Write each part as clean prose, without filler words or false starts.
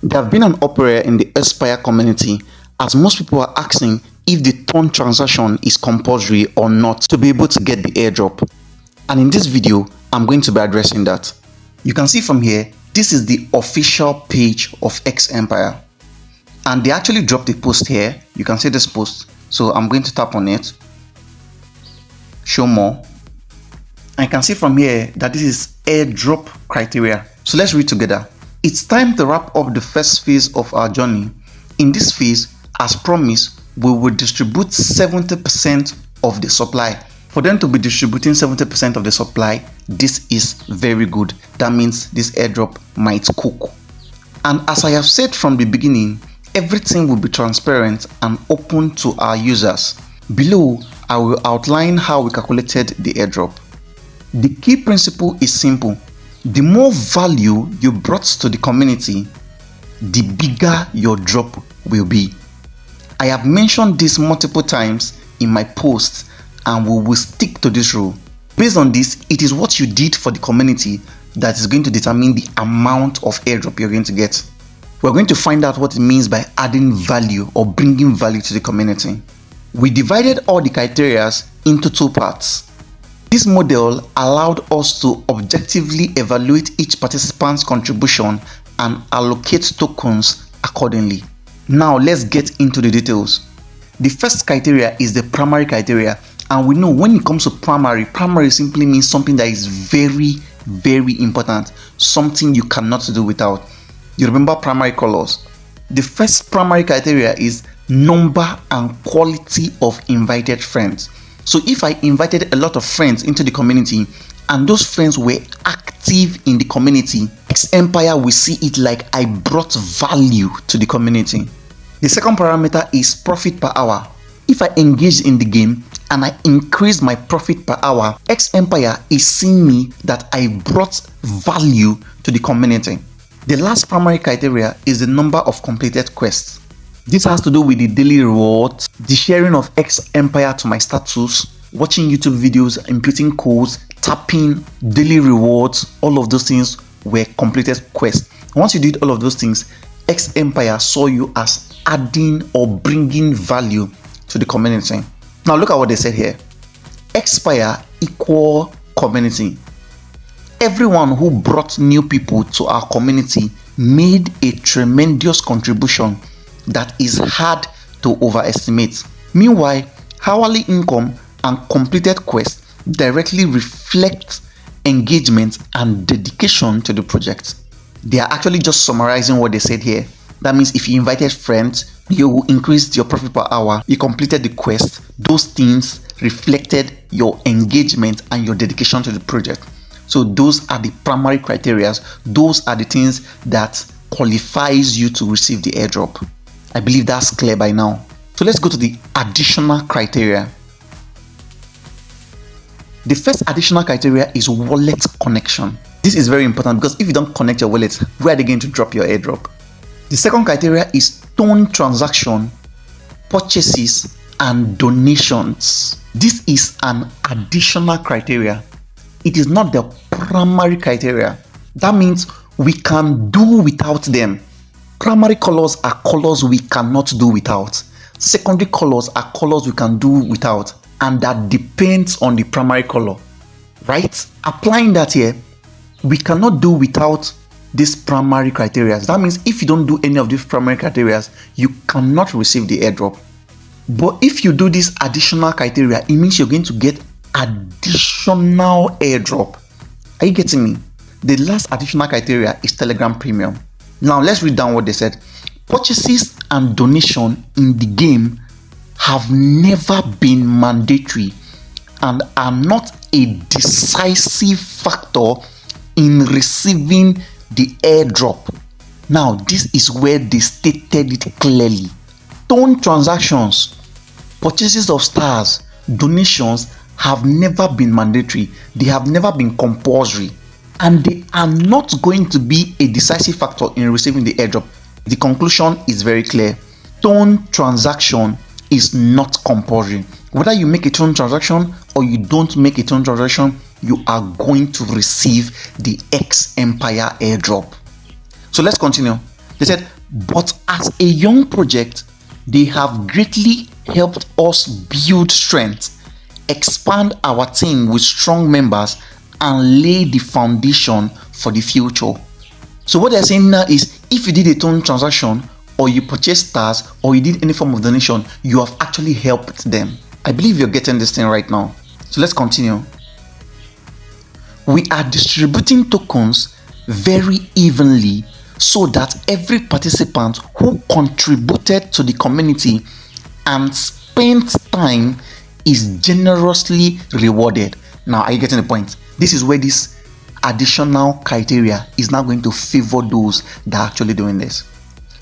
There have been an uproar in the XEMPIRE community as most people are asking if the Tone transaction is compulsory or not to be able to get the airdrop. And in this video, I'm going to be addressing that. You can see from here, this is the official page of XEMPIRE. And they actually dropped a post here. You can see this post. So I'm going to tap on it. Show more. And you can see from here that this is airdrop criteria. So let's read together. It's time to wrap up the first phase of our journey. In this phase, as promised, we will distribute 70% of the supply. For them to be distributing 70% of the supply, this is very good. That means this airdrop might cook. And as I have said from the beginning, everything will be transparent and open to our users. Below, I will outline how we calculated the airdrop. The key principle is simple. The more value you brought to the community, the bigger your drop will be. I have mentioned this multiple times in my posts and we will stick to this rule. Based on this, it is what you did for the community that is going to determine the amount of airdrop you're going to get. We're going to find out what it means by adding value or bringing value to the community. We divided all the criteria into two parts. This model allowed us to objectively evaluate each participant's contribution and allocate tokens accordingly. Now let's get into the details. The first criteria is the primary criteria, and we know when it comes to primary simply means something that is very, very important, something you cannot do without. You remember primary colors. The first primary criteria is number and quality of invited friends. So if I invited a lot of friends into the community and those friends were active in the community, XEMPIRE will see it like I brought value to the community. The second parameter is profit per hour. If I engaged in the game and I increased my profit per hour, XEMPIRE is seeing me that I brought value to the community. The last primary criteria is the number of completed quests. This has to do with the daily rewards, the sharing of XEMPIRE to my status, watching YouTube videos, inputting codes, tapping, daily rewards, all of those things were completed quests. Once you did all of those things, XEMPIRE saw you as adding or bringing value to the community. Now look at what they said here. XEMPIRE equal community. Everyone who brought new people to our community made a tremendous contribution that is hard to overestimate. Meanwhile, hourly income and completed quests directly reflect engagement and dedication to the project. They are actually just summarizing what they said here. That means if you invited friends, you increased your profit per hour, you completed the quest, those things reflected your engagement and your dedication to the project. So those are the primary criteria. Those are the things that qualifies you to receive the airdrop. I believe that's clear by now. So let's go to the additional criteria. The first additional criteria is wallet connection. This is very important because if you don't connect your wallet, where are they going to drop your airdrop? The second criteria is Tone transaction, purchases, and donations. This is an additional criteria. It is not the primary criteria. That means we can do without them. Primary colors are colors we cannot do without. Secondary colors are colors we can do without, and that depends on the primary color, right? Applying that here, we cannot do without these primary criteria. That means if you don't do any of these primary criteria, you cannot receive the airdrop. But if you do this additional criteria, it means you're going to get additional airdrop. Are you getting me? The last additional criteria is Telegram Premium. Now let's read down what they said. Purchases and donation in the game have never been mandatory and are not a decisive factor in receiving the airdrop. Now this is where they stated it clearly. Tone transactions, purchases of stars, donations have never been mandatory. They have never been compulsory. And they are not going to be a decisive factor in receiving the airdrop. The conclusion is very clear. Tone transaction is not compulsory. Whether you make a Tone transaction or you don't make a Tone transaction, you are going to receive the XEMPIRE airdrop. So let's continue. They said, but as a young project, they have greatly helped us build strength, expand our team with strong members, and lay the foundation for the future. So what they're saying now is, if you did a tone transaction, or you purchased stars, or you did any form of donation, you have actually helped them. I believe you're getting this thing right now. So let's continue. We are distributing tokens very evenly so that every participant who contributed to the community and spent time is generously rewarded. Now, are you getting the point? This is where this additional criteria is now going to favor those that are actually doing this.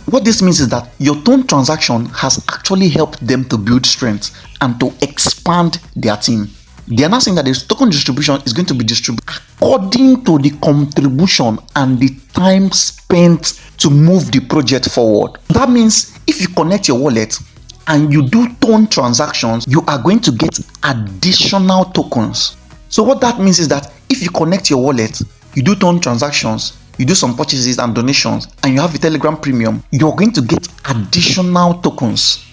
What this means is that your tone transaction has actually helped them to build strength and to expand their team. They are now saying that the token distribution is going to be distributed according to the contribution and the time spent to move the project forward. That means if you connect your wallet and you do tone transactions, you are going to get additional tokens. So what that means is that if you connect your wallet, you do tone transactions, you do some purchases and donations, and you have a Telegram premium, you're going to get additional tokens,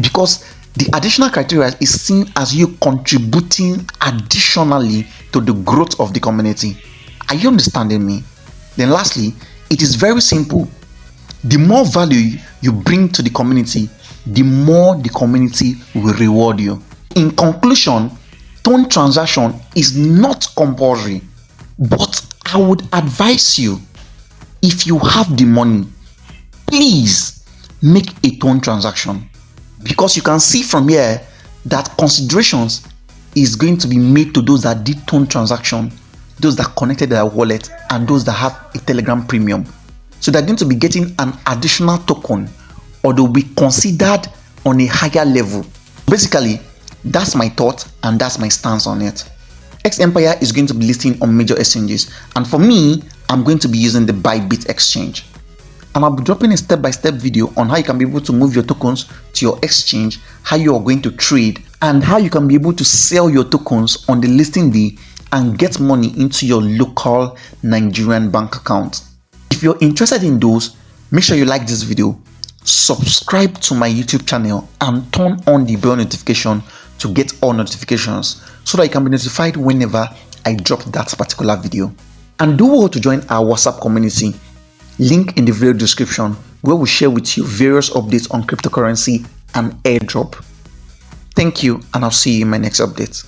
because the additional criteria is seen as you contributing additionally to the growth of the community. Are you understanding me? Then lastly, it is very simple. The more value you bring to the community, the more the community will reward you. In conclusion, tone transaction is not compulsory, but I would advise you, if you have the money, please make a tone transaction, because you can see from here that considerations is going to be made to those that did tone transaction, those that connected their wallet, and those that have a Telegram premium. So they're going to be getting an additional token, or they'll be considered on a higher level. Basically, that's my thought and that's my stance on it. XEMPIRE is going to be listing on major exchanges, and for me, I'm going to be using the Bybit exchange. And I'll be dropping a step-by-step video on how you can be able to move your tokens to your exchange, how you are going to trade, and how you can be able to sell your tokens on the listing day and get money into your local Nigerian bank account. If you're interested in those, make sure you like this video, subscribe to my YouTube channel, and turn on the bell notification to get all notifications so that you can be notified whenever I drop that particular video. And do well to join our WhatsApp community, link in the video description, where we share with you various updates on cryptocurrency and airdrop. Thank you, and I'll see you in my next update.